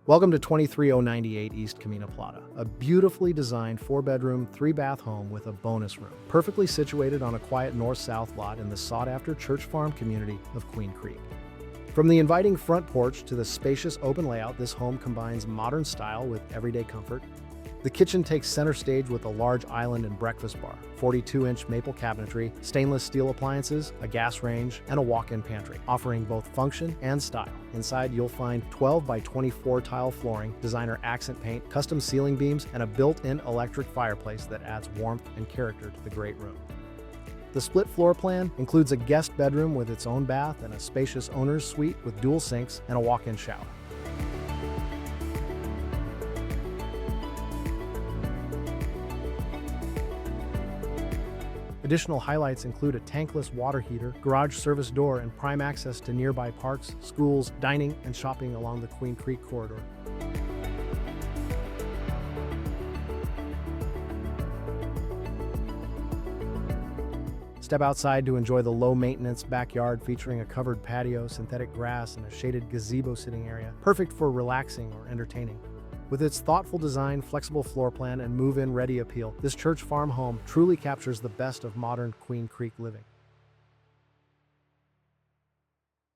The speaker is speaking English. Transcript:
Welcome to 23098 East Camina Plata, a beautifully designed 4-bedroom, 3-bath home with a bonus room, perfectly situated on a quiet north-south lot in the sought-after church farm community of Queen Creek. From the inviting front porch to the spacious open layout, this home combines modern style with everyday comfort. The kitchen takes center stage with a large island and breakfast bar, 42-inch maple cabinetry, stainless steel appliances, a gas range, and a walk-in pantry, offering both function and style. Inside, you'll find 12 by 24 tile flooring, designer accent paint, custom ceiling beams, and a built-in electric fireplace that adds warmth and character to the great room. The split floor plan includes a guest bedroom with its own bath and a spacious owner's suite with dual sinks and a walk-in shower. Additional highlights include a tankless water heater, garage service door, and prime access to nearby parks, schools, dining, and shopping along the Queen Creek corridor. Step outside to enjoy the low-maintenance backyard featuring a covered patio, synthetic grass, and a shaded gazebo sitting area, perfect for relaxing or entertaining. With its thoughtful design, flexible floor plan, and move-in ready appeal, this church farm home truly captures the best of modern Queen Creek living.